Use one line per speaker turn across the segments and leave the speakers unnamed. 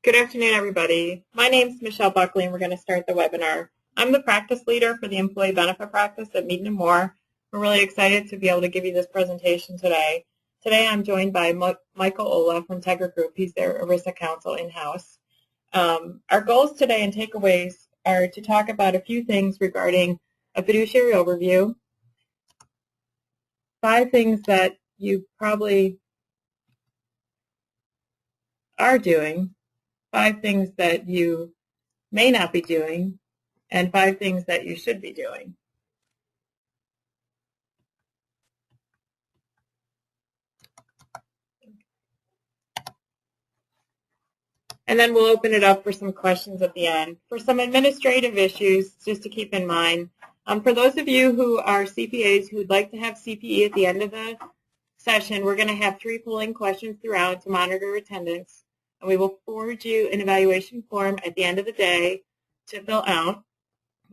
Good afternoon, everybody. My name is Michelle Buckley, and we're going to start the webinar. I'm the practice leader for the employee benefit practice at Meaden & Moore. We're really excited to be able to give you this presentation today. Today, I'm joined by Michael Ola from Tegra Group. He's their ERISA counsel in-house. Our goals today and takeaways are to talk about a few things regarding a fiduciary overview, 5 things that you probably are doing, 5 things that you may not be doing, and 5 things that you should be doing. And then we'll open it up for some questions at the end. For some administrative issues, just to keep in mind, for those of you who are CPAs who would like to have CPE at the end of the session, we're going to have 3 polling questions throughout to monitor attendance. And we will forward you an evaluation form at the end of the day to fill out.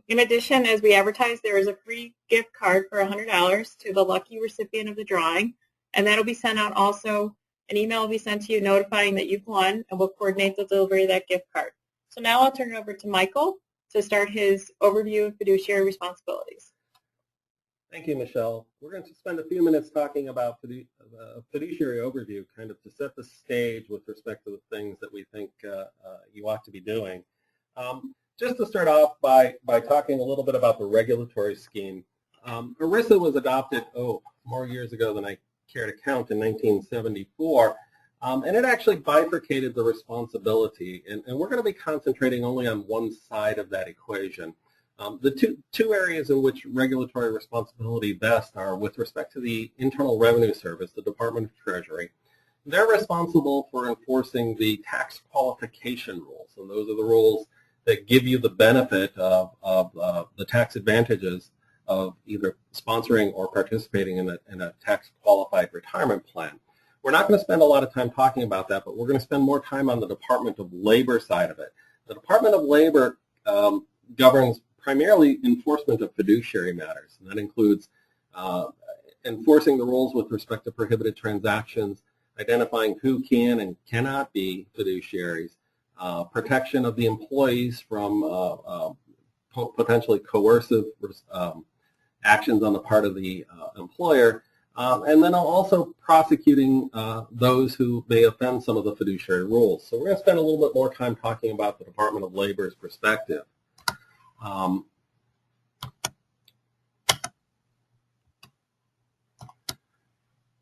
In addition, as we advertise, there is a free gift card for $100 to the lucky recipient of the drawing, and that will be sent out also. An email will be sent to you notifying that you've won, and we'll coordinate the delivery of that gift card. So now I'll turn it over to Michael to start his overview of fiduciary responsibilities.
Thank you, Michelle. We're going to spend a few minutes talking about fiduciary overview, kind of to set the stage with respect to the things that we think you ought to be doing. Just to start off by talking a little bit about the regulatory scheme. ERISA was adopted, more years ago than I care to count, in 1974, and it actually bifurcated the responsibility, and we're going to be concentrating only on one side of that equation. The two areas in which regulatory responsibility vests are with respect to the Internal Revenue Service, the Department of Treasury. They're responsible for enforcing the tax qualification rules, and those are the rules that give you the benefit of the tax advantages of either sponsoring or participating in a tax-qualified retirement plan. We're not going to spend a lot of time talking about that, but we're going to spend more time on the Department of Labor side of it. The Department of Labor governs primarily enforcement of fiduciary matters, and that includes enforcing the rules with respect to prohibited transactions, identifying who can and cannot be fiduciaries, protection of the employees from potentially coercive actions on the part of the employer, and then also prosecuting those who may offend some of the fiduciary rules. So we're going to spend a little bit more time talking about the Department of Labor's perspective.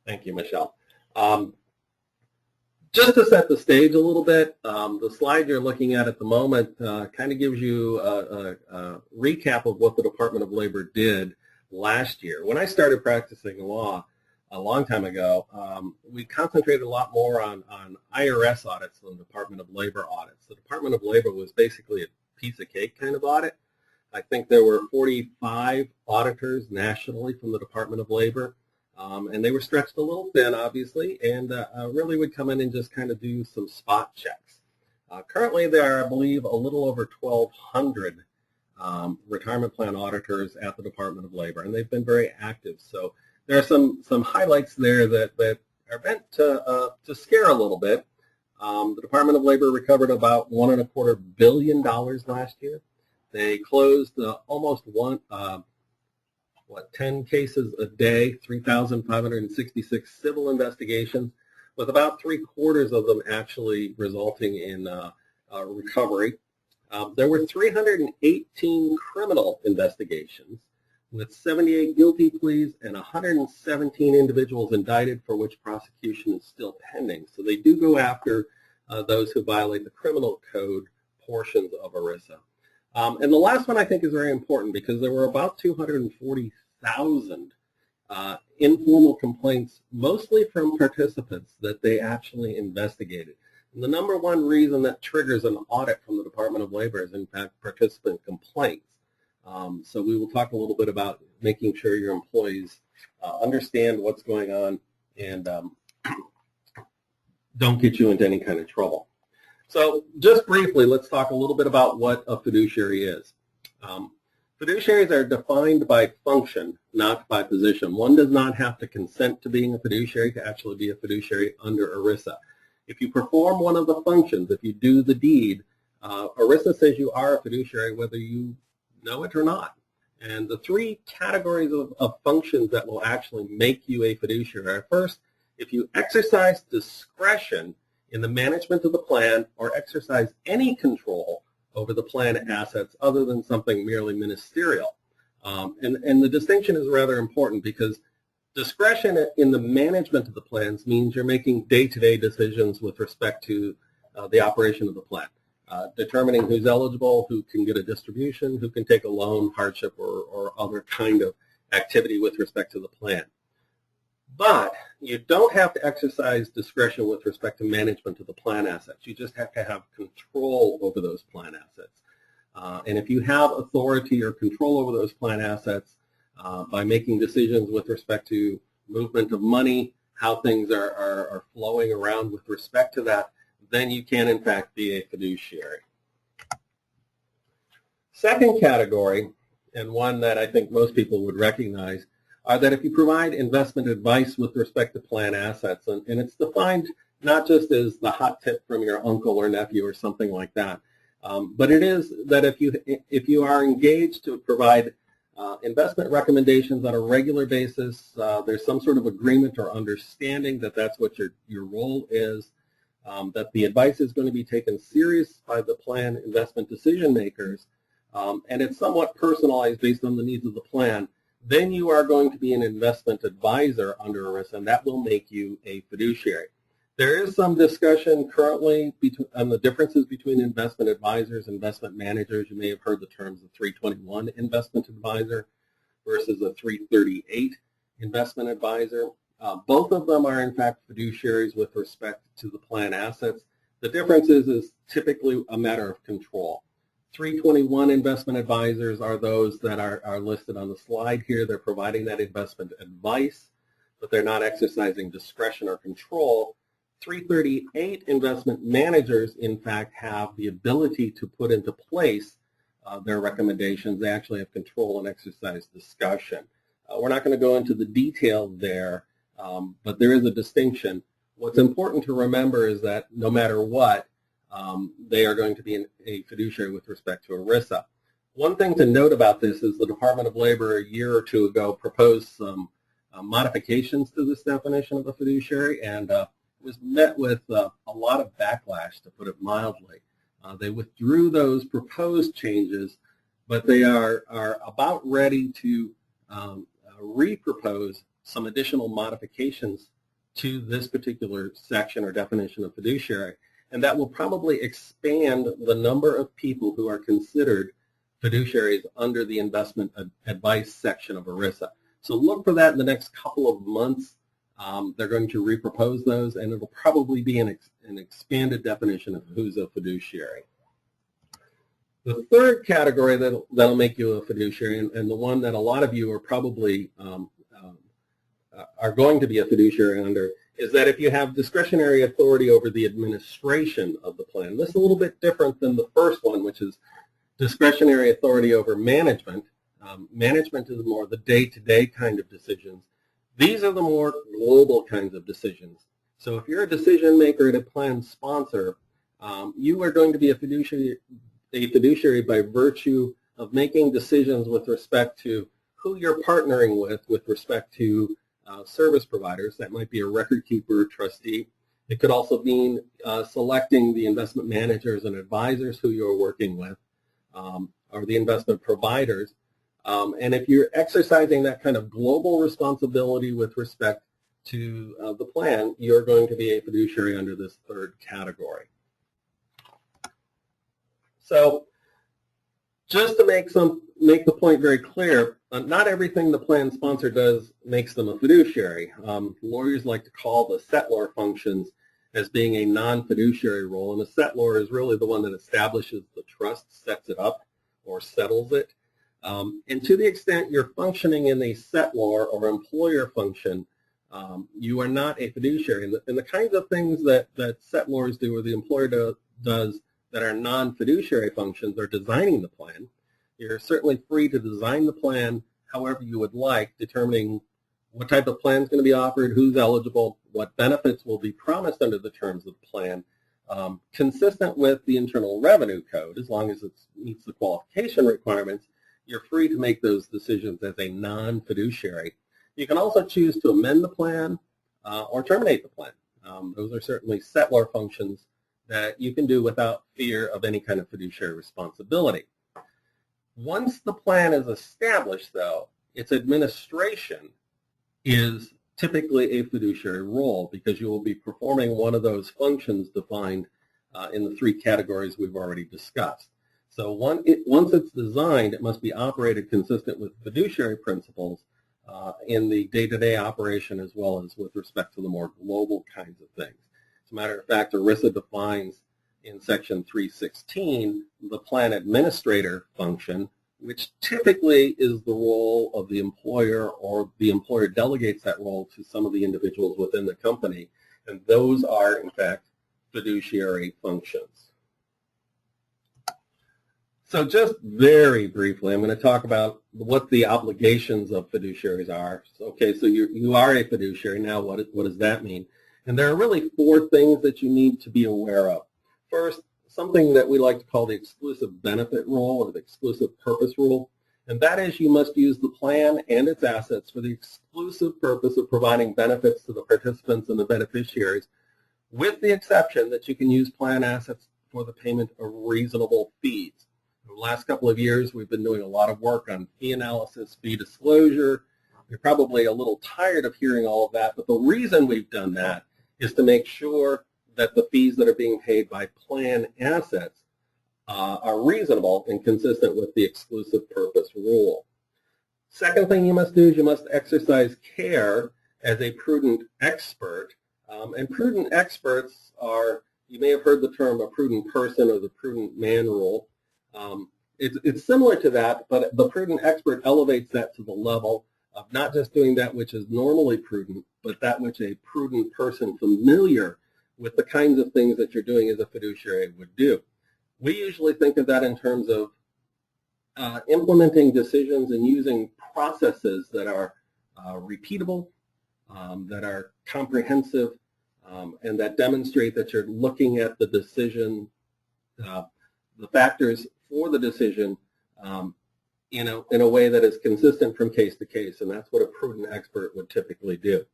Thank you, Michelle. Just to set the stage a little bit, the slide you're looking at the moment kind of gives you a recap of what the Department of Labor did last year. When I started practicing law a long time ago, we concentrated a lot more on IRS audits than the Department of Labor audits. The Department of Labor was basically a piece of cake kind of audit. I think there were 45 auditors nationally from the Department of Labor. And they were stretched a little thin, obviously, and really would come in and just kind of do some spot checks. Currently, there are, I believe, a little over 1,200 retirement plan auditors at the Department of Labor, and they've been very active. So there are some highlights there that are meant to scare a little bit. The Department of Labor recovered about $1.25 billion last year. They closed almost 10 cases a day, 3,566 civil investigations, with about 3/4 of them actually resulting in recovery. There were 318 criminal investigations, with 78 guilty pleas and 117 individuals indicted for which prosecution is still pending. So they do go after those who violate the criminal code portions of ERISA. And the last one I think is very important because there were about 240,000 informal complaints, mostly from participants that they actually investigated. And the number one reason that triggers an audit from the Department of Labor is, in fact, participant complaints. So we will talk a little bit about making sure your employees understand what's going on and don't get you into any kind of trouble. So just briefly, let's talk a little bit about what a fiduciary is. Fiduciaries are defined by function, not by position. One does not have to consent to being a fiduciary to actually be a fiduciary under ERISA. If you perform one of the functions, if you do the deed, ERISA says you are a fiduciary whether you know it or not. And the three categories of functions that will actually make you a fiduciary are, first, if you exercise discretion in the management of the plan or exercise any control over the plan assets other than something merely ministerial. And the distinction is rather important because discretion in the management of the plans means you're making day-to-day decisions with respect to the operation of the plan, determining who's eligible, who can get a distribution, who can take a loan, hardship, or other kind of activity with respect to the plan. But you don't have to exercise discretion with respect to management of the plan assets. You just have to have control over those plan assets. And if you have authority or control over those plan assets by making decisions with respect to movement of money, how things are flowing around with respect to that, then you can, in fact, be a fiduciary. Second category, and one that I think most people would recognize, are that if you provide investment advice with respect to plan assets, and it's defined not just as the hot tip from your uncle or nephew or something like that, but it is that if you are engaged to provide investment recommendations on a regular basis, there's some sort of agreement or understanding that that's what your role is, that the advice is going to be taken serious by the plan investment decision makers, and it's somewhat personalized based on the needs of the plan, then you are going to be an investment advisor under ERISA, and that will make you a fiduciary. There is some discussion currently on the differences between investment advisors and investment managers. You may have heard the terms of 321 investment advisor versus a 338 investment advisor. Both of them are, in fact, fiduciaries with respect to the plan assets. The difference is typically a matter of control. 321 investment advisors are those that are listed on the slide here. They're providing that investment advice, but they're not exercising discretion or control. 338 investment managers, in fact, have the ability to put into place their recommendations. They actually have control and exercise discussion. We're not going to go into the detail there, but there is a distinction. What's important to remember is that no matter what, they are going to be a fiduciary with respect to ERISA. One thing to note about this is the Department of Labor a year or two ago proposed some modifications to this definition of a fiduciary, and was met with a lot of backlash, to put it mildly. They withdrew those proposed changes, but they are about ready to repropose some additional modifications to this particular section or definition of fiduciary. And that will probably expand the number of people who are considered fiduciaries under the investment advice section of ERISA. So look for that in the next couple of months. They're going to repropose those, and it'll probably be an expanded definition of who's a fiduciary. The third category that'll make you a fiduciary, and the one that a lot of you are probably are going to be a fiduciary under, is that if you have discretionary authority over the administration of the plan. This is a little bit different than the first one, which is discretionary authority over management. Management is more the day-to-day kind of decisions. These are the more global kinds of decisions. So if you're a decision maker at a plan sponsor, you are going to be a fiduciary by virtue of making decisions with respect to who you're partnering with respect to service providers. That might be a record keeper or trustee. It could also mean selecting the investment managers and advisors who you're working with, or the investment providers. And if you're exercising that kind of global responsibility with respect to the plan, you're going to be a fiduciary under this third category. So just to make the point very clear, not everything the plan sponsor does makes them a fiduciary. Lawyers like to call the settlor functions as being a non-fiduciary role, and the settlor is really the one that establishes the trust, sets it up, or settles it. And to the extent you're functioning in a settlor or employer function, you are not a fiduciary. And the kinds of things that settlors do or the employer does that are non-fiduciary functions are designing the plan. You're certainly free to design the plan however you would like, determining what type of plan is going to be offered, who's eligible, what benefits will be promised under the terms of the plan, consistent with the Internal Revenue Code. As long as it meets the qualification requirements, you're free to make those decisions as a non-fiduciary. You can also choose to amend the plan or terminate the plan. Those are certainly settlor functions that you can do without fear of any kind of fiduciary responsibility. Once the plan is established, though, its administration is typically a fiduciary role because you will be performing one of those functions defined in the 3 categories we've already discussed. So once it's designed, it must be operated consistent with fiduciary principles in the day-to-day operation as well as with respect to the more global kinds of things. As a matter of fact, ERISA defines in Section 316 the plan administrator function, which typically is the role of the employer, or the employer delegates that role to some of the individuals within the company, and those are, in fact, fiduciary functions. So just very briefly, I'm going to talk about what the obligations of fiduciaries are. Okay, so you are a fiduciary. Now, what does that mean? And there are really 4 things that you need to be aware of. First, something that we like to call the exclusive benefit rule or the exclusive purpose rule, and that is you must use the plan and its assets for the exclusive purpose of providing benefits to the participants and the beneficiaries, with the exception that you can use plan assets for the payment of reasonable fees. In the last couple of years, we've been doing a lot of work on fee analysis, fee disclosure. You're probably a little tired of hearing all of that, but the reason we've done that is to make sure that the fees that are being paid by plan assets are reasonable and consistent with the exclusive purpose rule. Second thing you must do is you must exercise care as a prudent expert. And prudent experts are, you may have heard the term a prudent person or the prudent man rule. It's similar to that, but the prudent expert elevates that to the level of not just doing that which is normally prudent, but that which a prudent person familiar with the kinds of things that you're doing as a fiduciary would do. We usually think of that in terms of implementing decisions and using processes that are repeatable, that are comprehensive, and that demonstrate that you're looking at the decision, the factors for the decision in a way that is consistent from case to case, and that's what a prudent expert would typically do.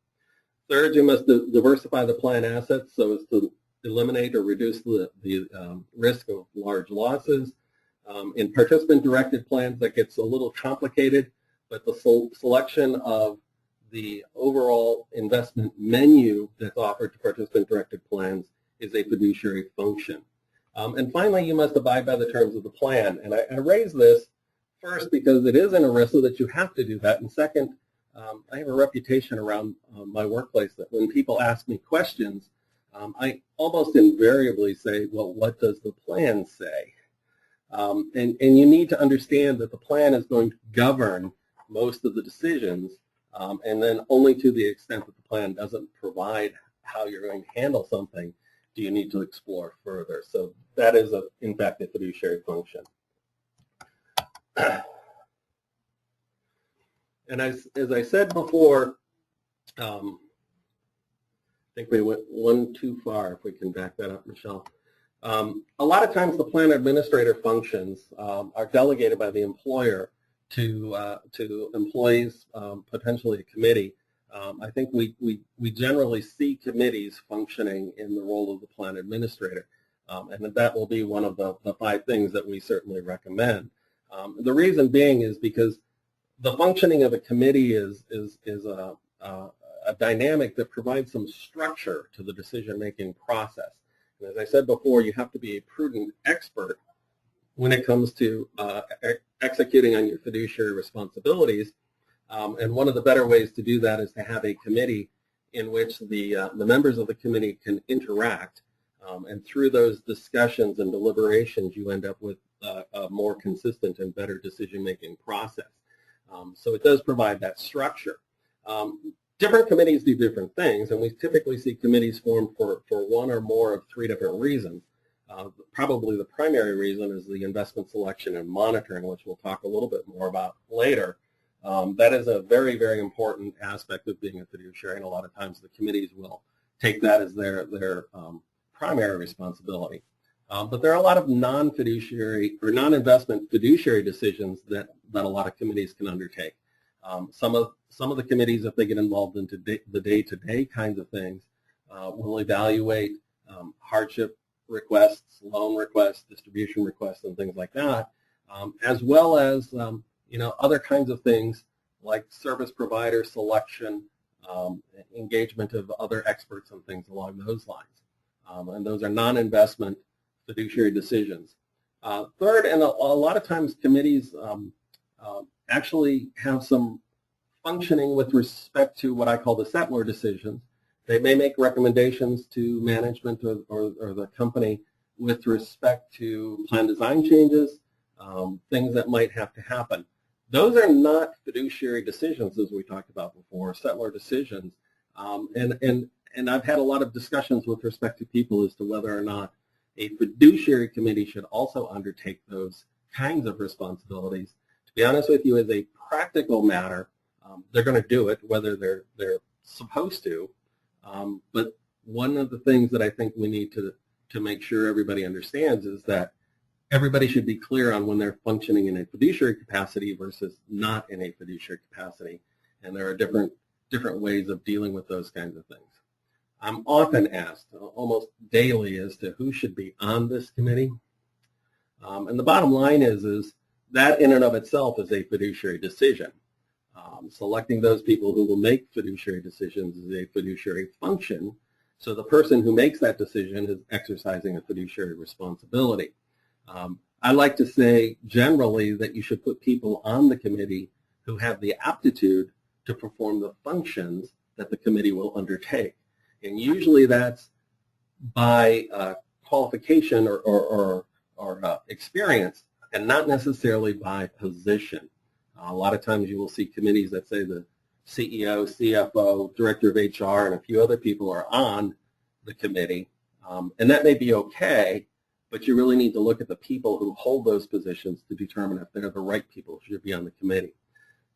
Third, you must diversify the plan assets so as to eliminate or reduce the risk of large losses. In participant-directed plans, that gets a little complicated, but the selection of the overall investment menu that's offered to participant-directed plans is a fiduciary function. And finally, you must abide by the terms of the plan. And I raise this first because it is in ERISA that you have to do that, and second, I have a reputation around my workplace that when people ask me questions, I almost invariably say, well, what does the plan say? And you need to understand that the plan is going to govern most of the decisions, and then only to the extent that the plan doesn't provide how you're going to handle something do you need to explore further. So that is, in fact, a fiduciary function. And as I said before, I think we went one too far, if we can back that up, Michelle. A lot of times the plan administrator functions are delegated by the employer to employees, potentially a committee. I think we generally see committees functioning in the role of the plan administrator, and that will be one of the 5 things that we certainly recommend. The reason being is because the functioning of a committee is a dynamic that provides some structure to the decision-making process. And as I said before, you have to be a prudent expert when it comes to executing on your fiduciary responsibilities. And one of the better ways to do that is to have a committee in which the members of the committee can interact. And through those discussions and deliberations, you end up with a more consistent and better decision-making process. So it does provide that structure. Different committees do different things, and we typically see committees formed for one or more of 3 different reasons. Probably the primary reason is the investment selection and monitoring, which we'll talk a little bit more about later. That is a very, very important aspect of being a fiduciary, and a lot of times the committees will take that as their primary responsibility. But there are a lot of non-fiduciary or non-investment fiduciary decisions that a lot of committees can undertake. Some of the committees, if they get involved into the day-to-day kinds of things, will evaluate hardship requests, loan requests, distribution requests, and things like that, as well as other kinds of things like service provider selection, engagement of other experts, and things along those lines. And those are non-investment fiduciary decisions. Third, and a lot of times committees actually have some functioning with respect to what I call the settler decisions. They may make recommendations to management or the company with respect to plan design changes, things that might have to happen. Those are not fiduciary decisions, as we talked about before, settler decisions. And I've had a lot of discussions with respect to people as to whether or not a fiduciary committee should also undertake those kinds of responsibilities. To be honest with you, as a practical matter, they're going to do it whether they're supposed to. But one of the things that I think we need to make sure everybody understands is that everybody should be clear on when they're functioning in a fiduciary capacity versus not in a fiduciary capacity. And there are different ways of dealing with those kinds of things. I'm often asked, almost daily, as to who should be on this committee. And the bottom line is that in and of itself is a fiduciary decision. Selecting those people who will make fiduciary decisions is a fiduciary function. So the person who makes that decision is exercising a fiduciary responsibility. I like to say generally that you should put people on the committee who have the aptitude to perform the functions that the committee will undertake. And usually that's by qualification or experience, and not necessarily by position. A lot of times you will see committees that say the CEO, CFO, director of HR, and a few other people are on the committee. And that may be okay, but you really need to look at the people who hold those positions to determine if they're the right people who should be on the committee.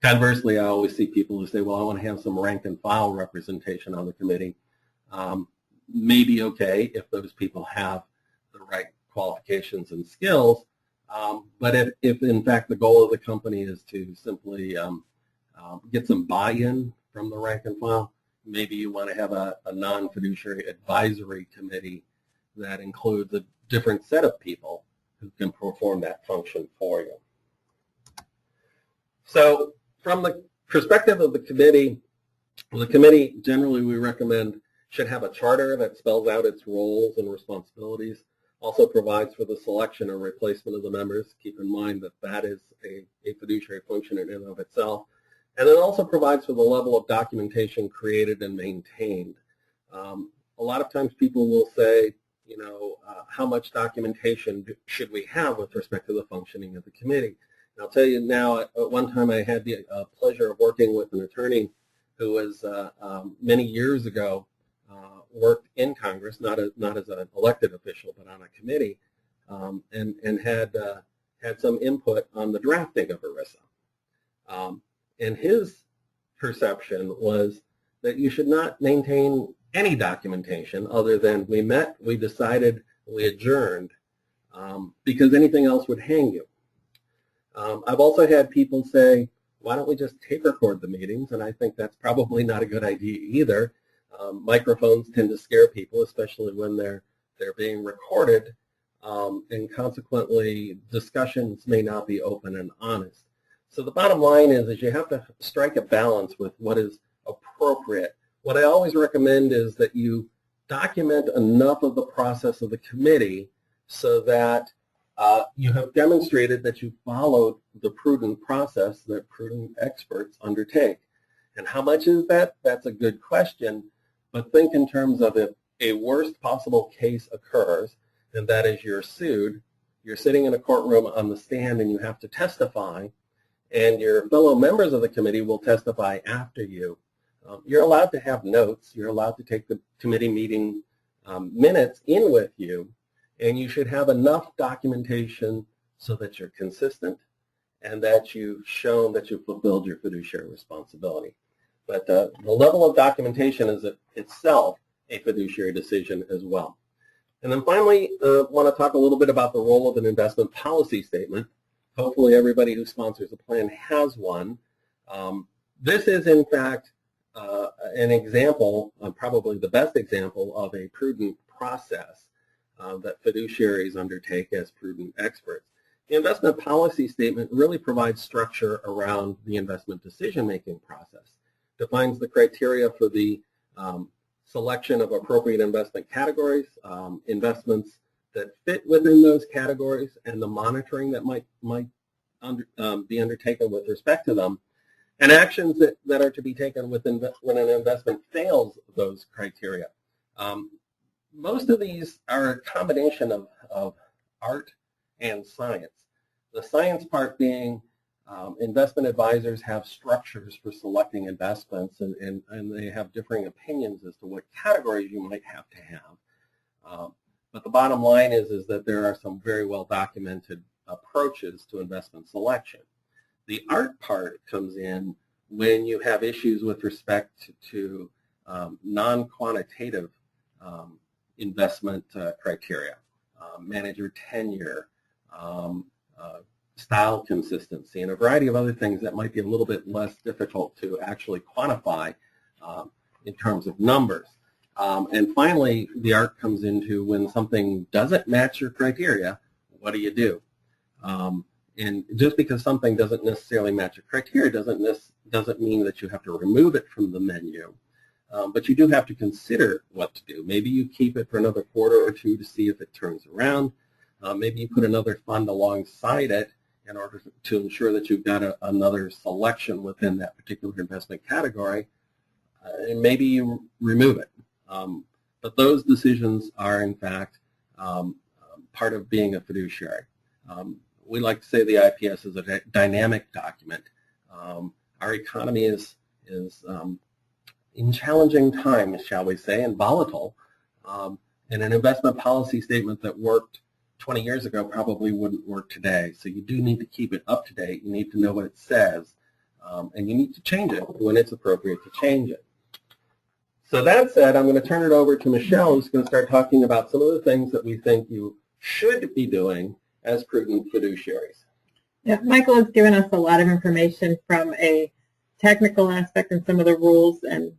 Conversely, I always see people who say, well, I want to have some rank and file representation on the committee. May be okay if those people have the right qualifications and skills, but if in fact the goal of the company is to simply get some buy-in from the rank and file, maybe you want to have a non-fiduciary advisory committee that includes a different set of people who can perform that function for you. So from the perspective of the committee generally we recommend should have a charter that spells out its roles and responsibilities, also provides for the selection or replacement of the members. Keep in mind that that is a fiduciary function in and of itself. And then also provides for the level of documentation created and maintained. A lot of times people will say, how much documentation should we have with respect to the functioning of the committee? And I'll tell you now, at one time I had the pleasure of working with an attorney who was many years ago worked in Congress, not as an elected official, but on a committee, and had some input on the drafting of ERISA. And his perception was that you should not maintain any documentation other than we met, we decided, we adjourned, because anything else would hang you. I've also had people say, why don't we just tape record the meetings? And I think that's probably not a good idea either. Microphones tend to scare people, especially when they're being recorded, and consequently discussions may not be open and honest. So the bottom line is you have to strike a balance with what is appropriate. What I always recommend is that you document enough of the process of the committee so that you have demonstrated that you followed the prudent process that prudent experts undertake. And how much is that? That's a good question. But think in terms of if a worst possible case occurs, and that is you're sued, you're sitting in a courtroom on the stand and you have to testify, and your fellow members of the committee will testify after you. You're allowed to have notes. You're allowed to take the committee meeting minutes in with you, and you should have enough documentation so that you're consistent and that you've shown that you've fulfilled your fiduciary responsibility. But the level of documentation is itself a fiduciary decision as well. And then finally, I want to talk a little bit about the role of an investment policy statement. Hopefully everybody who sponsors a plan has one. This is, in fact, an example, probably the best example, of a prudent process that fiduciaries undertake as prudent experts. The investment policy statement really provides structure around the investment decision-making process, defines the criteria for the selection of appropriate investment categories, investments that fit within those categories, and the monitoring that might be undertaken with respect to them, and actions that are to be taken when an investment fails those criteria. Most of these are a combination of art and science. The science part being investment advisors have structures for selecting investments, and they have differing opinions as to what categories you might have to have. But the bottom line is that there are some very well documented approaches to investment selection. The art part comes in when you have issues with respect to non-quantitative investment criteria, manager tenure, style consistency, and a variety of other things that might be a little bit less difficult to actually quantify in terms of numbers. And finally, the art comes into when something doesn't match your criteria, what do you do? And just because something doesn't necessarily match your criteria doesn't mean that you have to remove it from the menu. But you do have to consider what to do. Maybe you keep it for another quarter or two to see if it turns around. Maybe you put another fund alongside it in order to ensure that you've got another selection within that particular investment category, and maybe you remove it. But those decisions are, in fact, part of being a fiduciary. We like to say the IPS is a dynamic document. Our economy is in challenging times, shall we say, and volatile. And an investment policy statement that worked 20 years ago probably wouldn't work today. So you do need to keep it up to date. You need to know what it says, and you need to change it when it's appropriate to change it. So that said, I'm going to turn it over to Michelle, who's going to start talking about some of the things that we think you should be doing as prudent fiduciaries.
Yeah, Michael has given us a lot of information from a technical aspect and some of the rules and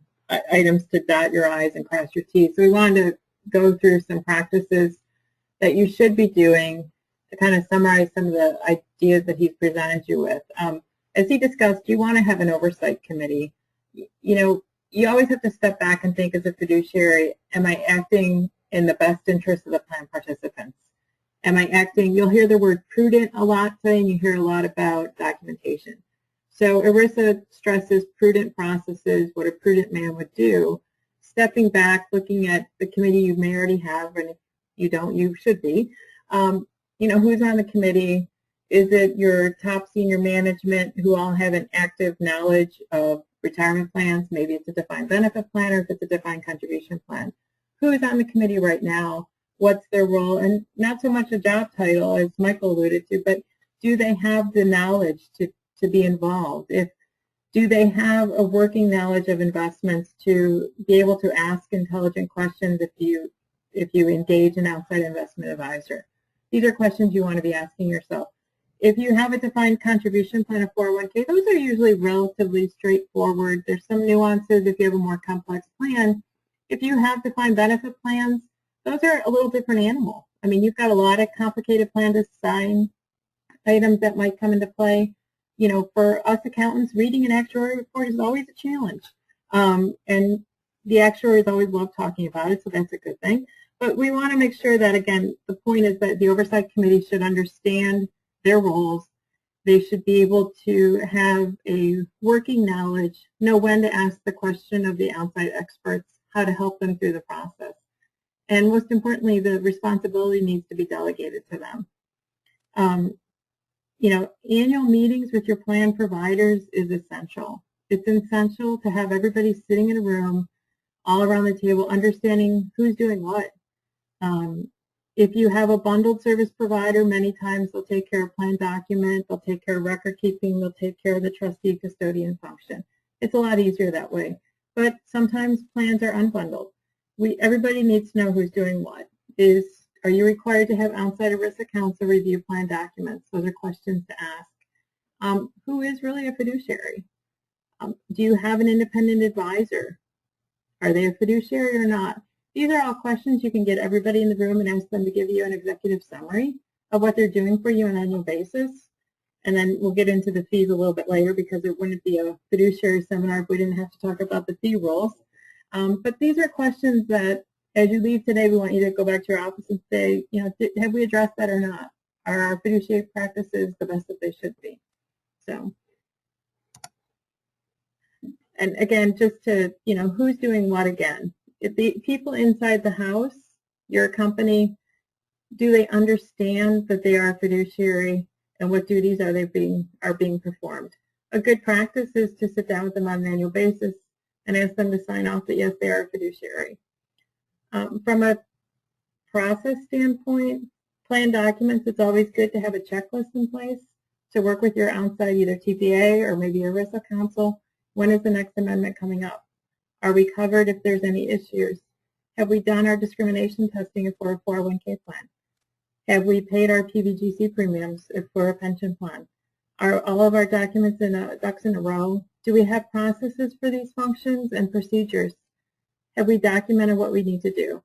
items to dot your I's and cross your T's. So we wanted to go through some practices that you should be doing to kind of summarize some of the ideas that he's presented you with. As he discussed, you want to have an oversight committee. You know, you always have to step back and think, as a fiduciary, am I acting in the best interest of the plan participants? Am I acting, you'll hear the word prudent a lot today, and you hear a lot about documentation. So ERISA stresses prudent processes, what a prudent man would do. Stepping back, looking at the committee you may already have, and if you don't, you should be. You know, who's on the committee? Is it your top senior management who all have an active knowledge of retirement plans? Maybe it's a defined benefit plan, or if it's a defined contribution plan. Who is on the committee right now? What's their role? And not so much a job title, as Michael alluded to, but do they have the knowledge to be involved? Do they have a working knowledge of investments to be able to ask intelligent questions if you engage an outside investment advisor? These are questions you want to be asking yourself. If you have a defined contribution plan, a 401k, those are usually relatively straightforward. There's some nuances if you have a more complex plan. If you have defined benefit plans, those are a little different animal. I mean, you've got a lot of complicated plan design items that might come into play. You know, for us accountants, reading an actuary report is always a challenge. And the actuaries always love talking about it, so that's a good thing. But we want to make sure that, again, the point is that the oversight committee should understand their roles. They should be able to have a working knowledge, know when to ask the question of the outside experts, how to help them through the process. And most importantly, the responsibility needs to be delegated to them. You know, annual meetings with your plan providers is essential. It's essential to have everybody sitting in a room, all around the table, understanding who's doing what. If you have a bundled service provider, many times they'll take care of plan document, they'll take care of record keeping, they'll take care of the trustee custodian function. It's a lot easier that way. But sometimes plans are unbundled. Everybody needs to know who's doing what. Are you required to have outside ERISA counsel review plan documents? Those are questions to ask. Who is really a fiduciary? Do you have an independent advisor? Are they a fiduciary or not? These are all questions you can get everybody in the room and ask them to give you an executive summary of what they're doing for you on an annual basis. And then we'll get into the fees a little bit later because it wouldn't be a fiduciary seminar if we didn't have to talk about the fee rules. But these are questions that as you leave today, we want you to go back to your office and say, have we addressed that or not? Are our fiduciary practices the best that they should be? So, and again, just to, who's doing what again? If the people inside the house, your company, do they understand that they are a fiduciary and what duties are being performed? A good practice is to sit down with them on an annual basis and ask them to sign off that yes, they are a fiduciary. From a process standpoint, plan documents, it's always good to have a checklist in place to work with your outside either TPA or maybe ERISA counsel. When is the next amendment coming up? Are we covered if there's any issues? Have we done our discrimination testing for a 401k plan? Have we paid our PBGC premiums for a pension plan? Are all of our documents ducks in a row? Do we have processes for these functions and procedures? Have we documented what we need to do?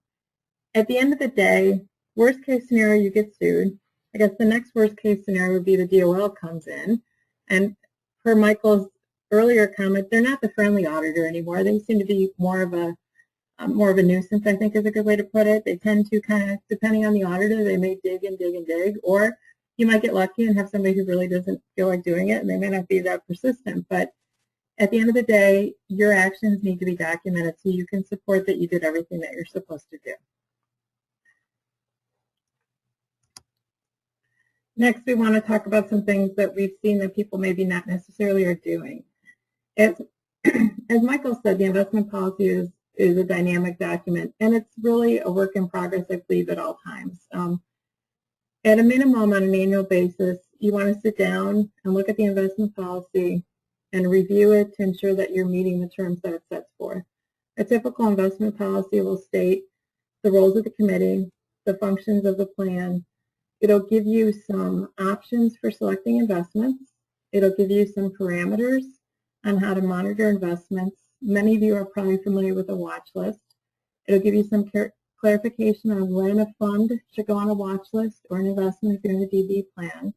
At the end of the day, worst case scenario, you get sued. I guess the next worst case scenario would be the DOL comes in. And per Michael's earlier comment, they're not the friendly auditor anymore. They seem to be more of a nuisance, I think is a good way to put it. They tend to kind of, depending on the auditor, they may dig and dig and dig, or you might get lucky and have somebody who really doesn't feel like doing it, and they may not be that persistent. But at the end of the day, your actions need to be documented so you can support that you did everything that you're supposed to do. Next, we want to talk about some things that we've seen that people maybe not necessarily are doing. As Michael said, the investment policy is a dynamic document, and it's really a work in progress, I believe, at all times. At a minimum, on an annual basis, you want to sit down and look at the investment policy and review it to ensure that you're meeting the terms that it sets forth. A typical investment policy will state the roles of the committee, the functions of the plan. It'll give you some options for selecting investments. It'll give you some parameters on how to monitor investments. Many of you are probably familiar with a watch list. It'll give you some clarification on when a fund should go on a watch list or an investment if you're in a DB plan.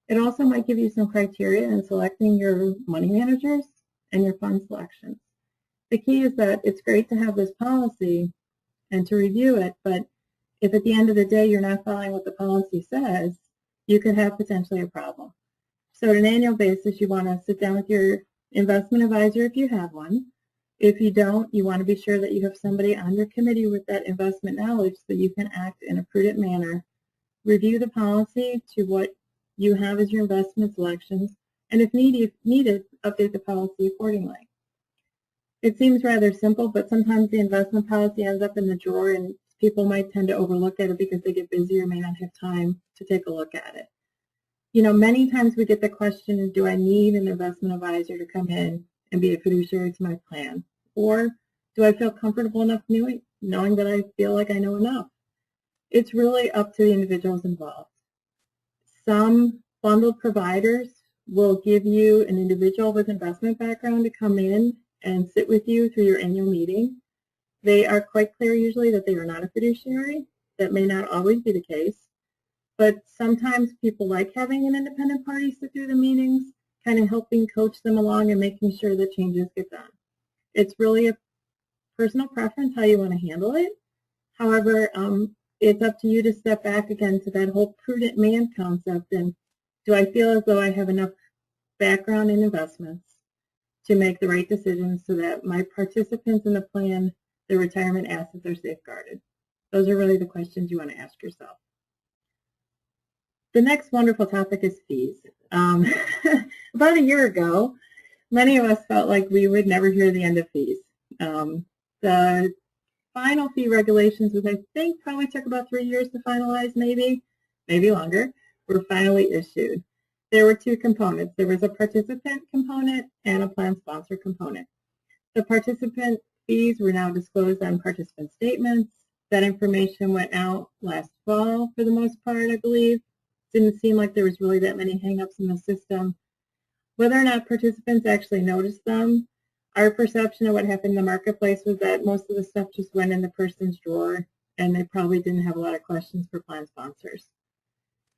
It also might give you some criteria in selecting your money managers and your fund selections. The key is that it's great to have this policy and to review it, but if at the end of the day you're not following what the policy says, you could have potentially a problem. So at an annual basis, you want to sit down with your investment advisor if you have one. If you don't, you want to be sure that you have somebody on your committee with that investment knowledge so you can act in a prudent manner. Review the policy to what you have as your investment selections, and if needed, update the policy accordingly. It seems rather simple, but sometimes the investment policy ends up in the drawer and people might tend to overlook it because they get busy or may not have time to take a look at it. Many times we get the question, do I need an investment advisor to come in and be a fiduciary to my plan? Or do I feel comfortable enough knowing that I feel like I know enough? It's really up to the individuals involved. Some bundled providers will give you an individual with investment background to come in and sit with you through your annual meeting. They are quite clear usually that they are not a fiduciary. That may not always be the case. But sometimes people like having an independent party sit through the meetings, kind of helping coach them along and making sure that changes get done. It's really a personal preference how you want to handle it. However, it's up to you to step back again to that whole prudent man concept. And do I feel as though I have enough background in investments to make the right decisions so that my participants in the plan, their retirement assets are safeguarded? Those are really the questions you want to ask yourself. The next wonderful topic is fees. About a year ago, many of us felt like we would never hear the end of fees. The final fee regulations, which I think probably took about 3 years to finalize, maybe longer, were finally issued. There were two components. There was a participant component and a plan sponsor component. The participant fees were now disclosed on participant statements. That information went out last fall for the most part, I believe. Didn't seem like there was really that many hangups in the system. Whether or not participants actually noticed them, our perception of what happened in the marketplace was that most of the stuff just went in the person's drawer, and they probably didn't have a lot of questions for plan sponsors.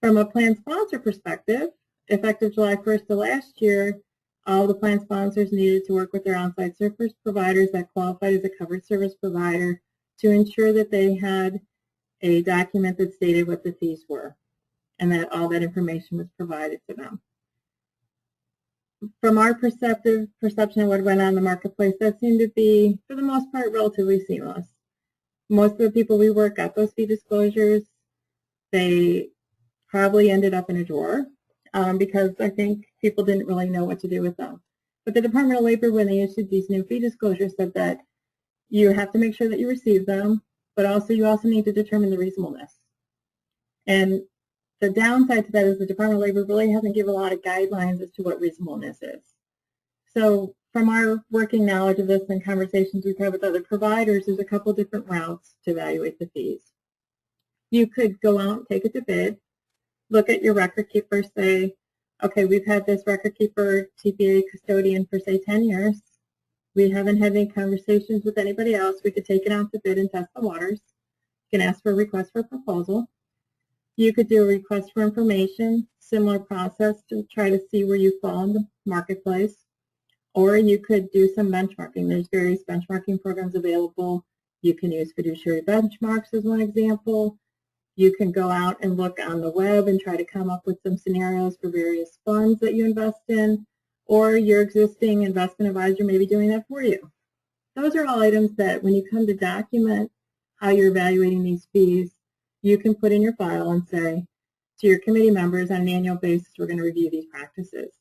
From a plan sponsor perspective, effective July 1st of last year, all the plan sponsors needed to work with their on-site service providers that qualified as a covered service provider to ensure that they had a document that stated what the fees were and that all that information was provided to them. From our perception of what went on in the marketplace, that seemed to be, for the most part, relatively seamless. Most of the people we work got those fee disclosures. They probably ended up in a drawer because I think people didn't really know what to do with them. But the Department of Labor, when they issued these new fee disclosures, said that you have to make sure that you receive them, but also you also need to determine the reasonableness. And the downside to that is the Department of Labor really hasn't given a lot of guidelines as to what reasonableness is. So from our working knowledge of this and conversations we've had with other providers, there's a couple different routes to evaluate the fees. You could go out and take it to bid, look at your record keeper, say, okay, we've had this record keeper, TPA custodian for, say, 10 years. We haven't had any conversations with anybody else. We could take it out to bid and test the waters. You can ask for a request for proposal. You could do a request for information, similar process to try to see where you fall in the marketplace. Or you could do some benchmarking. There's various benchmarking programs available. You can use fiduciary benchmarks as one example. You can go out and look on the web and try to come up with some scenarios for various funds that you invest in, or your existing investment advisor may be doing that for you. Those are all items that when you come to document how you're evaluating these fees, you can put in your file and say to your committee members on an annual basis, we're going to review these practices.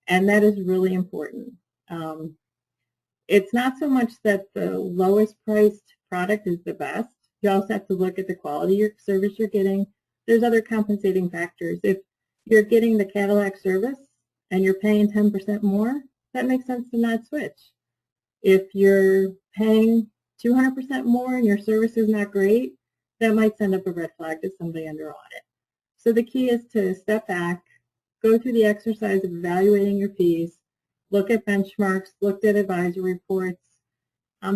And that is really important. It's not so much that the lowest priced product is the best. You also have to look at the quality of your service you're getting. There's other compensating factors. If you're getting the Cadillac service and you're paying 10% more, that makes sense to not switch. If you're paying 200% more and your service is not great, that might send up a red flag to somebody under audit. So the key is to step back, go through the exercise of evaluating your fees, look at benchmarks, look at advisory reports,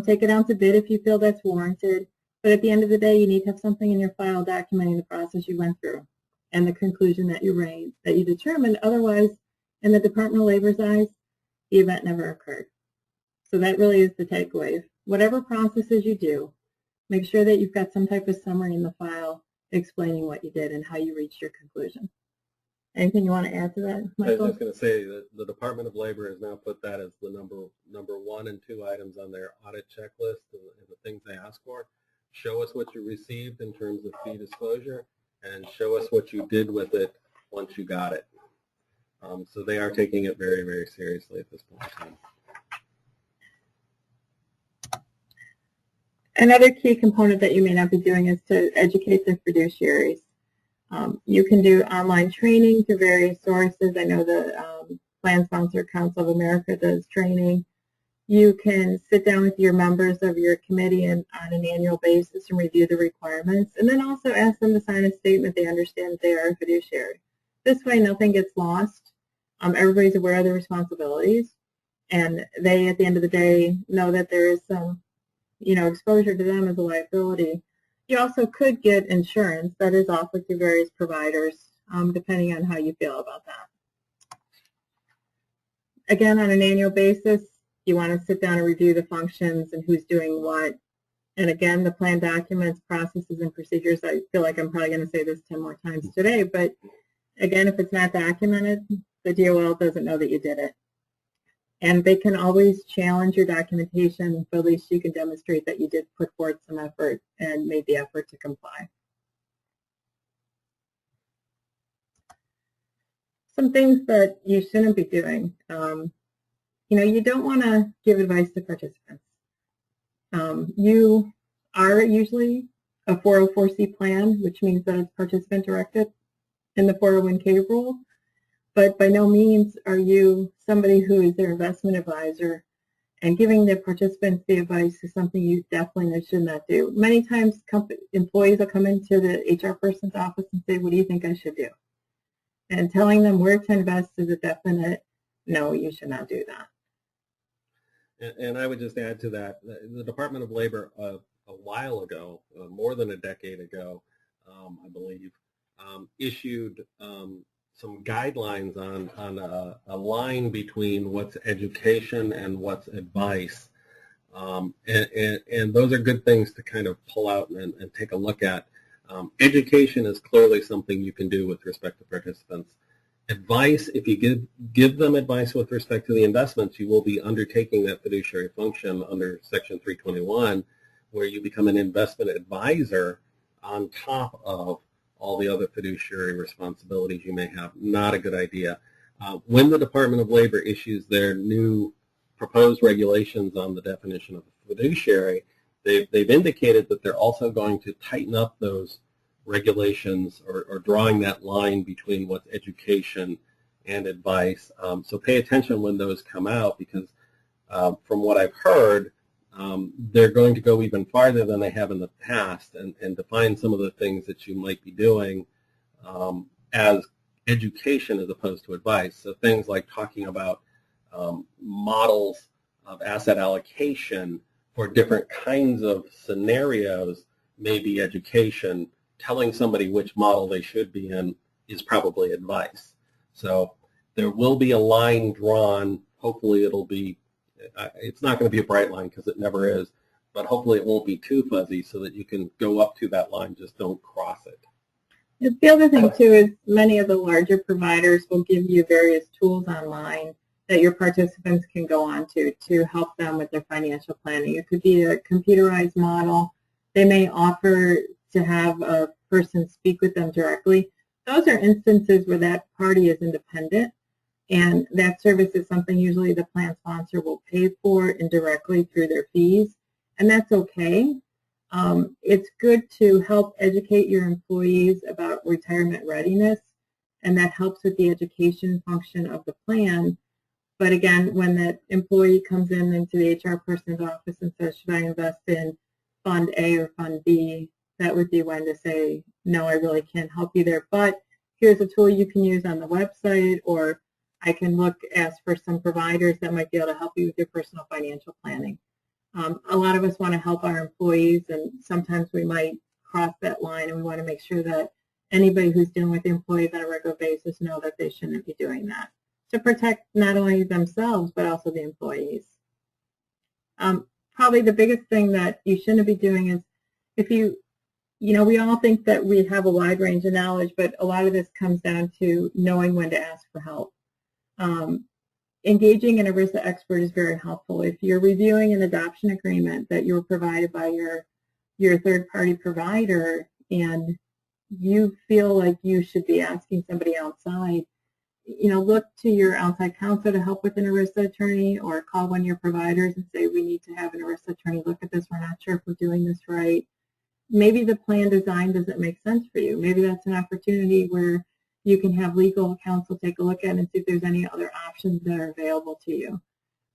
take it out to bid if you feel that's warranted. But at the end of the day, you need to have something in your file documenting the process you went through and the conclusion that you determined. Otherwise, in the Department of Labor's eyes, the event never occurred. So that really is the takeaway. Whatever processes you do, make sure that you've got some type of summary in the file explaining what you did and how you reached your conclusion. Anything you want to add to that, Michael?
I was just going to say that the Department of Labor has now put that as the number 1 and 2 items on their audit checklist and the things they ask for. Show us what you received in terms of fee disclosure and show us what you did with it once you got it. So they are taking it very, very seriously at this point in time.
Another key component that you may not be doing is to educate the fiduciaries. You can do online training through various sources. I know the Plan Sponsor Council of America does training. You can sit down with your members of your committee on an annual basis and review the requirements, and then also ask them to sign a statement they understand that they are a fiduciary. This way, nothing gets lost. Everybody's aware of their responsibilities, and they, at the end of the day, know that there is some, exposure to them as a liability. You also could get insurance that is offered through various providers, depending on how you feel about that. Again, on an annual basis, you want to sit down and review the functions and who's doing what. And again, the plan documents, processes, and procedures. I feel like I'm probably going to say this 10 more times today, but again, if it's not documented, the DOL doesn't know that you did it. And they can always challenge your documentation, but at least you can demonstrate that you did put forth some effort and made the effort to comply. Some things that you shouldn't be doing. You don't want to give advice to participants. You are usually a 404C plan, which means that it's participant directed in the 401k rule. But by no means are you somebody who is their investment advisor, and giving the participants the advice is something you definitely should not do. Many times employees will come into the HR person's office and say, what do you think I should do? And telling them where to invest is a definite, no, you should not do that.
And I would just add to that, the Department of Labor a while ago, more than a decade ago, I believe, issued some guidelines on a line between what's education and what's advice. And those are good things to kind of pull out and take a look at. Education is clearly something you can do with respect to participants. Advice, if you give them advice with respect to the investments, you will be undertaking that fiduciary function under Section 321, where you become an investment advisor on top of all the other fiduciary responsibilities you may have. Not a good idea. When the Department of Labor issues their new proposed regulations on the definition of a fiduciary, they've indicated that they're also going to tighten up those regulations or drawing that line between what's education and advice. So pay attention when those come out, because from what I've heard, they're going to go even farther than they have in the past and define some of the things that you might be doing as education as opposed to advice. So things like talking about models of asset allocation for different kinds of scenarios may be education. Telling somebody which model they should be in is probably advice. So there will be a line drawn. Hopefully it'll be, it's not going to be a bright line because it never is, but hopefully it won't be too fuzzy so that you can go up to that line, just don't cross it.
The other thing too is many of the larger providers will give you various tools online that your participants can go on to help them with their financial planning. It could be a computerized model. They may offer to have a person speak with them directly. Those are instances where that party is independent, and that service is something usually the plan sponsor will pay for indirectly through their fees, and that's okay. It's good to help educate your employees about retirement readiness, and that helps with the education function of the plan. But again, when that employee comes into the HR person's office and says, should I invest in Fund A or Fund B, that would be when to say, no, I really can't help you there, but here's a tool you can use on the website, or I can ask for some providers that might be able to help you with your personal financial planning. A lot of us want to help our employees, and sometimes we might cross that line, and we want to make sure that anybody who's dealing with employees on a regular basis know that they shouldn't be doing that, to protect not only themselves, but also the employees. Probably the biggest thing that you shouldn't be doing is, if we all think that we have a wide range of knowledge, but a lot of this comes down to knowing when to ask for help. Engaging an ERISA expert is very helpful. If you're reviewing an adoption agreement that you were provided by your third-party provider and you feel like you should be asking somebody outside, look to your outside counsel to help with an ERISA attorney, or call one of your providers and say, we need to have an ERISA attorney look at this. We're not sure if we're doing this right. Maybe the plan design doesn't make sense for you. Maybe that's an opportunity where you can have legal counsel take a look at it and see if there's any other options that are available to you.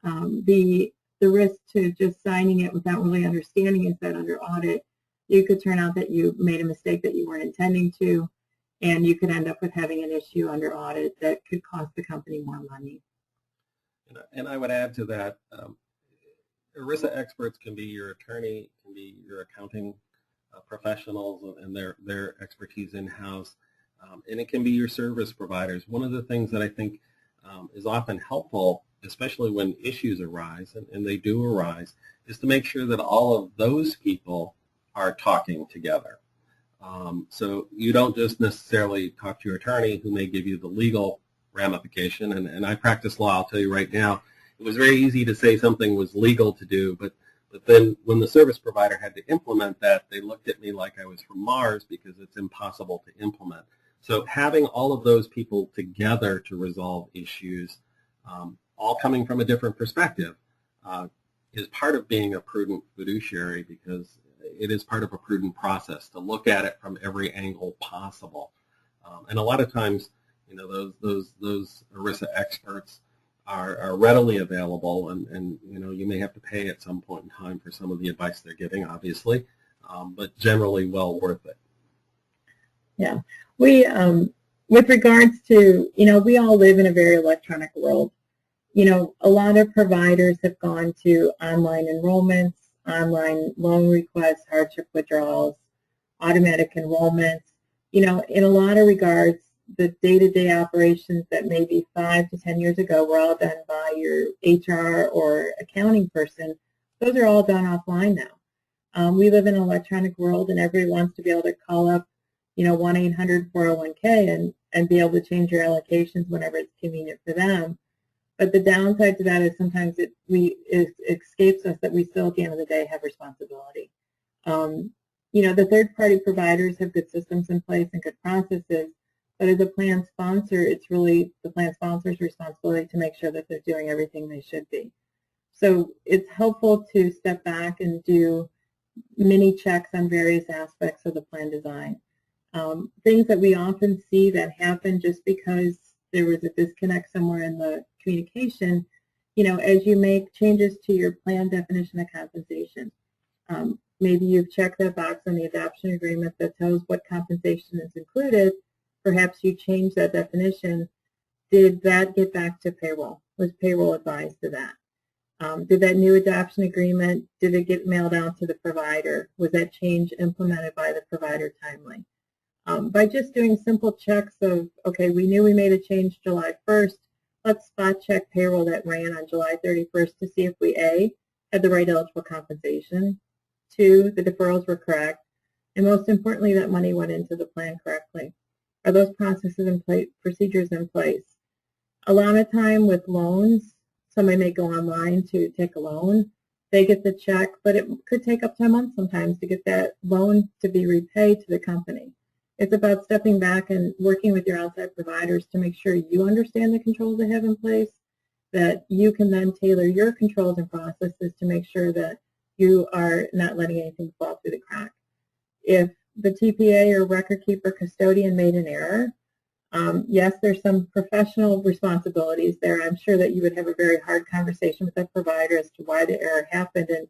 The risk to just signing it without really understanding is that under audit, you could turn out that you made a mistake that you weren't intending to, and you could end up with having an issue under audit that could cost the company more money.
And I would add to that, ERISA experts can be your attorney, can be your accounting professionals and their expertise in-house, and it can be your service providers. One of the things that I think is often helpful, especially when issues arise, and they do arise, is to make sure that all of those people are talking together. So you don't just necessarily talk to your attorney who may give you the legal ramification, and I practice law, I'll tell you right now, it was very easy to say something was legal to do, but then when the service provider had to implement that, they looked at me like I was from Mars because it's impossible to implement. So having all of those people together to resolve issues, all coming from a different perspective, is part of being a prudent fiduciary, because it is part of a prudent process to look at it from every angle possible. And a lot of times, those ERISA experts are readily available, and you may have to pay at some point in time for some of the advice they're giving, obviously, but generally well worth it.
Yeah, we with regards to we all live in a very electronic world. A lot of providers have gone to online enrollments, online loan requests, hardship withdrawals, automatic enrollments. In a lot of regards, the day-to-day operations that maybe 5 to 10 years ago were all done by your HR or accounting person, those are all done offline now. We live in an electronic world, and everybody wants to be able to call up 1-800-401k and be able to change your allocations whenever it's convenient for them. But the downside to that is sometimes it escapes us that we still at the end of the day have responsibility. The third-party providers have good systems in place and good processes, but as a plan sponsor, it's really the plan sponsor's responsibility to make sure that they're doing everything they should be. So it's helpful to step back and do mini checks on various aspects of the plan design. Things that we often see that happen just because there was a disconnect somewhere in the communication, as you make changes to your plan definition of compensation. Maybe you've checked that box on the adoption agreement that tells what compensation is included. Perhaps you changed that definition. Did that get back to payroll? Was payroll advised to that? Did that new adoption agreement, did it get mailed out to the provider? Was that change implemented by the provider timely? By just doing simple checks of, okay, we knew we made a change July 1st, let's spot check payroll that ran on July 31st to see if we, A, had the right eligible compensation, 2, the deferrals were correct, and most importantly, that money went into the plan correctly. Are those processes in place, procedures in place? A lot of time with loans, somebody may go online to take a loan, they get the check, but it could take up to a month sometimes to get that loan to be repaid to the company. It's about stepping back and working with your outside providers to make sure you understand the controls they have in place, that you can then tailor your controls and processes to make sure that you are not letting anything fall through the crack. If the TPA or record keeper custodian made an error, yes, there's some professional responsibilities there. I'm sure that you would have a very hard conversation with that provider as to why the error happened.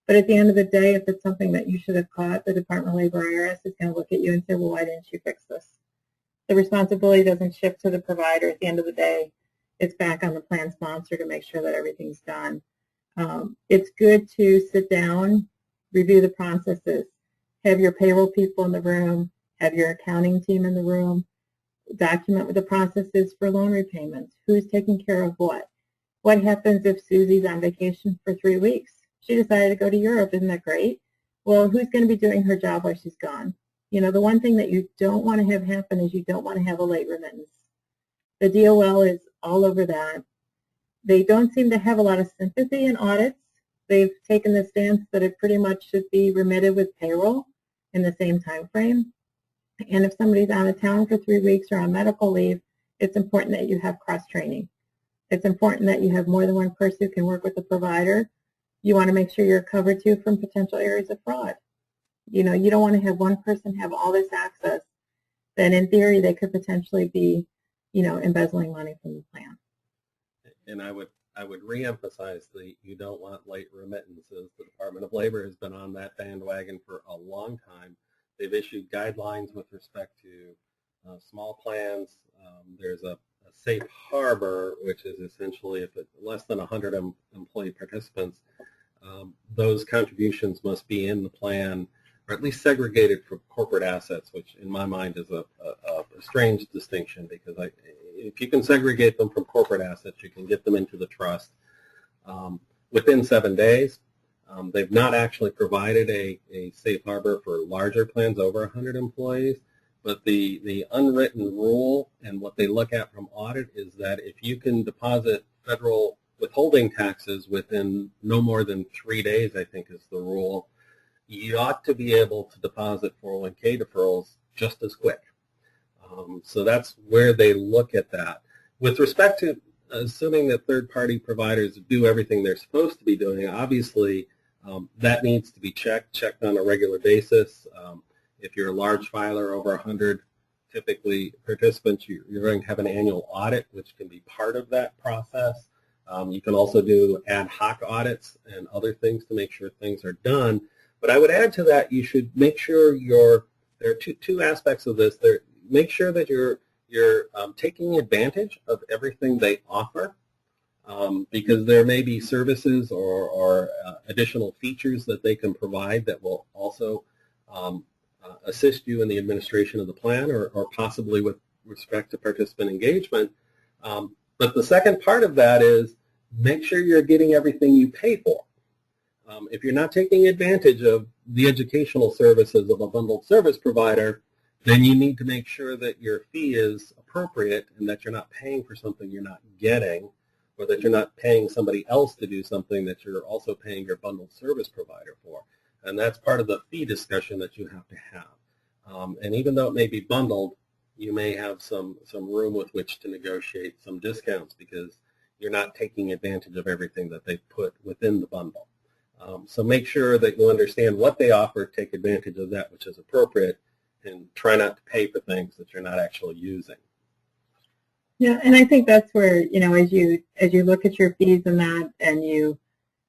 But at the end of the day, if it's something that you should have caught, the Department of Labor IRS is going to look at you and say, well, why didn't you fix this? The responsibility doesn't shift to the provider. At the end of the day, it's back on the plan sponsor to make sure that everything's done. It's good to sit down, review the processes, have your payroll people in the room, have your accounting team in the room, document what the process is for loan repayments, who's taking care of what. What happens if Susie's on vacation for 3 weeks? She decided to go to Europe. Isn't that great? Well, who's going to be doing her job while she's gone? The one thing that you don't want to have happen is you don't want to have a late remittance. The DOL is all over that. They don't seem to have a lot of sympathy in audits. They've taken the stance that it pretty much should be remitted with payroll in the same time frame. And if somebody's out of town for 3 weeks or on medical leave, it's important that you have cross-training. It's important that you have more than one person who can work with the provider. You want to make sure you're covered too from potential areas of fraud. You don't want to have one person have all this access. Then in theory, they could potentially be, embezzling money from the plan.
And I would reemphasize that you don't want late remittances. The Department of Labor has been on that bandwagon for a long time. They've issued guidelines with respect to small plans. There's a safe harbor, which is essentially if it's less than 100 employee participants, those contributions must be in the plan, or at least segregated from corporate assets, which in my mind is a strange distinction, because if you can segregate them from corporate assets, you can get them into the trust within 7 days. They've not actually provided a safe harbor for larger plans over 100 employees, but the unwritten rule and what they look at from audit is that if you can deposit federal withholding taxes within no more than 3 days, I think is the rule, you ought to be able to deposit 401k deferrals just as quick. So that's where they look at that. With respect to assuming that third-party providers do everything they're supposed to be doing, obviously That needs to be checked on a regular basis. If you're a large filer over 100 typically participants, you're going to have an annual audit, which can be part of that process. You can also do ad hoc audits and other things to make sure things are done. But I would add to that, you should make sure there are two aspects of this. Make sure that you're taking advantage of everything they offer, because there may be services or additional features that they can provide that will also assist you in the administration of the plan, or possibly with respect to participant engagement. But the second part of that is make sure you're getting everything you pay for. If you're not taking advantage of the educational services of a bundled service provider, then you need to make sure that your fee is appropriate and that you're not paying for something you're not getting, or that you're not paying somebody else to do something that you're also paying your bundled service provider for. And that's part of the fee discussion that you have to have. And even though it may be bundled, you may have some room with which to negotiate some discounts because you're not taking advantage of everything that they put within the bundle. So make sure that you understand what they offer, take advantage of that which is appropriate, and try not to pay for things that you're not actually using.
Yeah, and I think that's where, as you look at your fees and that, and you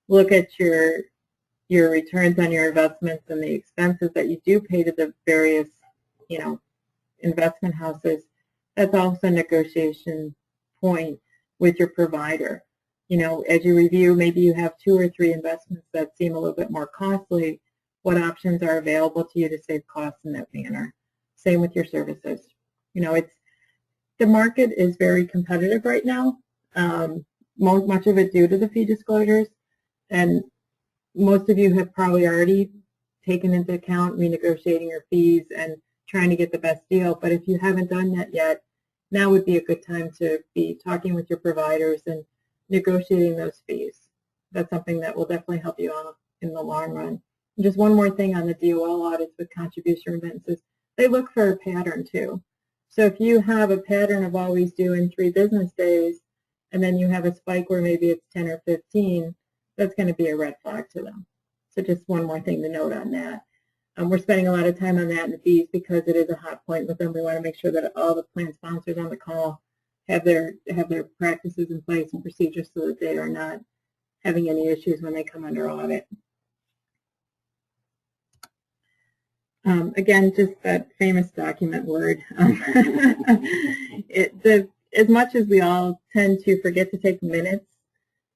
look at your returns on your investments and the expenses that you do pay to the various, investment houses, that's also a negotiation point with your provider. As you review, maybe you have 2 or 3 investments that seem a little bit more costly. What options are available to you to save costs in that manner? Same with your services. The market is very competitive right now, much of it due to the fee disclosures, and most of you have probably already taken into account renegotiating your fees and trying to get the best deal. But if you haven't done that yet, now would be a good time to be talking with your providers and negotiating those fees. That's something that will definitely help you out in the long run. And just one more thing on the DOL audits with contribution remittances, they look for a pattern too. So if you have a pattern of always doing 3 business days, and then you have a spike where maybe it's 10 or 15, that's going to be a red flag to them. So just one more thing to note on that. We're spending a lot of time on that in the fees because it is a hot point with them. We want to make sure that all the plan sponsors on the call have their practices in place and procedures so that they are not having any issues when they come under audit. Again, just that famous document word. As much as we all tend to forget to take minutes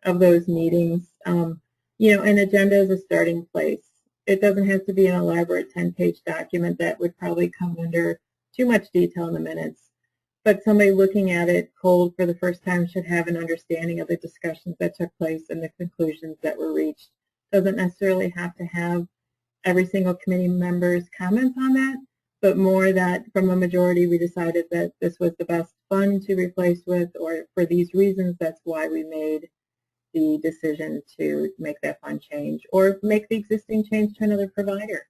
of those meetings, an agenda is a starting place. It doesn't have to be an elaborate 10-page document that would probably come under too much detail in the minutes. But somebody looking at it cold for the first time should have an understanding of the discussions that took place and the conclusions that were reached. Doesn't necessarily have to have every single committee member's comments on that, but more that from a majority we decided that this was the best fund to replace with, or for these reasons, that's why we made the decision to make that fund change, or make the existing change to another provider.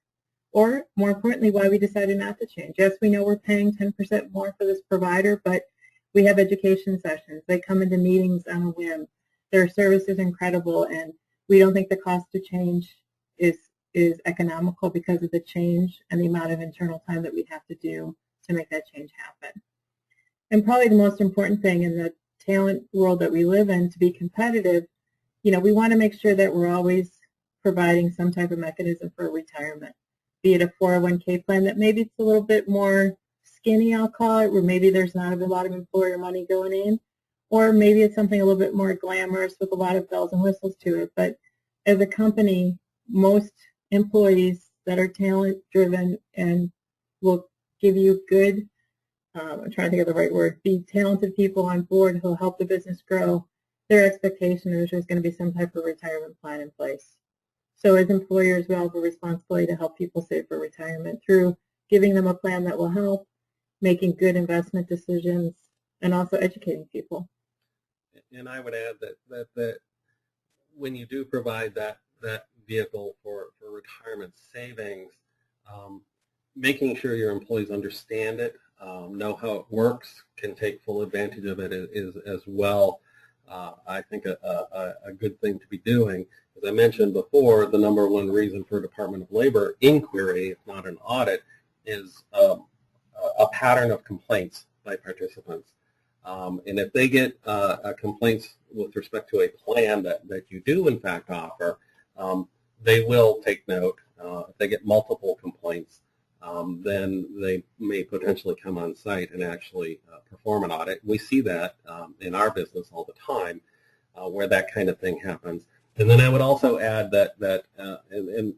Or more importantly, why we decided not to change. Yes, we know we're paying 10% more for this provider, but we have education sessions. They come into meetings on a whim. Their service is incredible, and we don't think the cost to change is economical because of the change and the amount of internal time that we have to do to make that change happen. And probably the most important thing in the talent world that we live in, to be competitive, we want to make sure that we're always providing some type of mechanism for retirement, be it a 401k plan that maybe it's a little bit more skinny, I'll call it, where maybe there's not a lot of employer money going in, or maybe it's something a little bit more glamorous with a lot of bells and whistles to it. But as a company, most employees that are talent driven and will give you good, I'm trying to think of the right word, be talented people on board who will help the business grow, their expectation is there's going to be some type of retirement plan in place. So as employers, we all have a responsibility to help people save for retirement through giving them a plan that will help, making good investment decisions, and also educating people.
And I would add that when you do provide that vehicle for retirement savings, making sure your employees understand it, know how it works, can take full advantage of it is as well. I think a good thing to be doing. As I mentioned before, the number one reason for Department of Labor inquiry, if not an audit, is a pattern of complaints by participants. And if they get complaints with respect to a plan that you do in fact offer, they will take note. If they get multiple complaints, then they may potentially come on site and actually perform an audit. We see that in our business all the time where that kind of thing happens. And then I would also add that in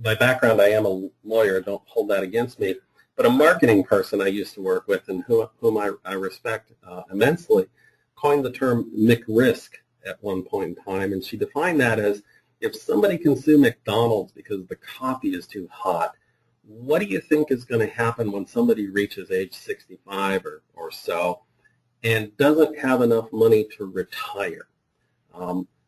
my background, I am a lawyer, don't hold that against me, but a marketing person I used to work with and whom I respect immensely coined the term McRisk at one point in time, and she defined that as if somebody can sue McDonald's because the coffee is too hot, what do you think is going to happen when somebody reaches age 65 or so and doesn't have enough money to retire?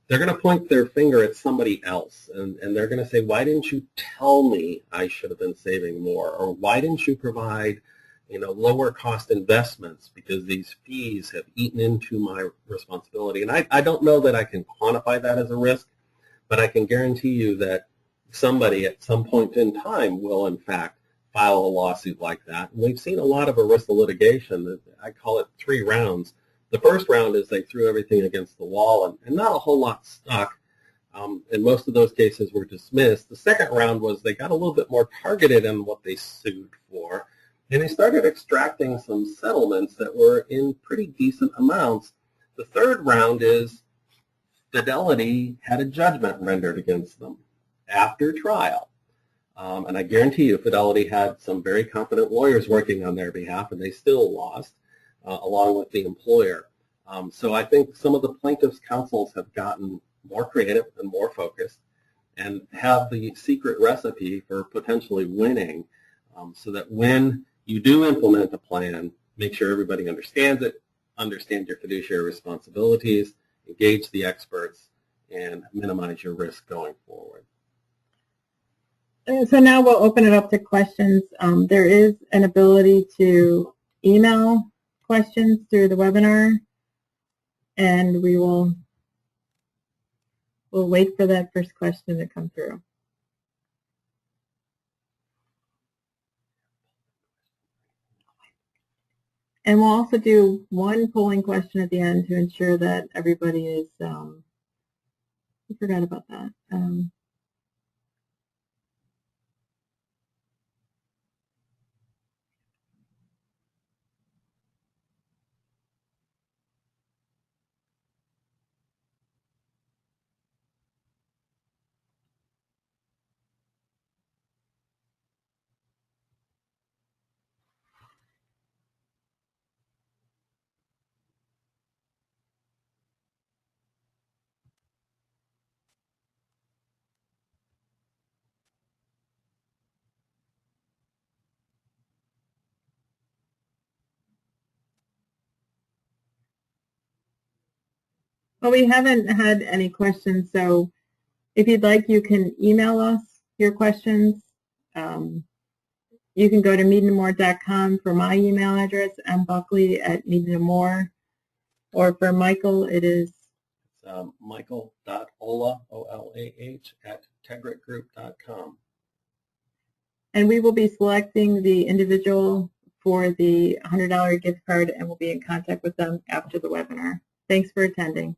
They're going to point their finger at somebody else, and they're going to say, why didn't you tell me I should have been saving more? Or why didn't you provide, lower cost investments, because these fees have eaten into my responsibility? And I don't know that I can quantify that as a risk, but I can guarantee you that somebody at some point in time will, in fact, file a lawsuit like that. And we've seen a lot of ERISA litigation. I call it 3 rounds. The first round is they threw everything against the wall, and not a whole lot stuck, and most of those cases were dismissed. The second round was they got a little bit more targeted in what they sued for, and they started extracting some settlements that were in pretty decent amounts. The third round is Fidelity had a judgment rendered against them after trial. And I guarantee you Fidelity had some very competent lawyers working on their behalf, and they still lost, along with the employer. So I think some of the plaintiffs' counsels have gotten more creative and more focused and have the secret recipe for potentially winning, so that when you do implement a plan, make sure everybody understands it, understand your fiduciary responsibilities, engage the experts, and minimize your risk going forward.
So now we'll open it up to questions. There is an ability to email questions through the webinar, and we'll wait for that first question to come through. And we'll also do one polling question at the end to ensure that everybody is, I forgot about that. Well, we haven't had any questions, so if you'd like, you can email us your questions. You can go to meadenandmore.com for my email address, mbuckley@meadenandmore, or for Michael, it is
Michael.olah, O-L-A-H, @tegritgroup.com.
And we will be selecting the individual for the $100 gift card, and we'll be in contact with them after the webinar. Thanks for attending.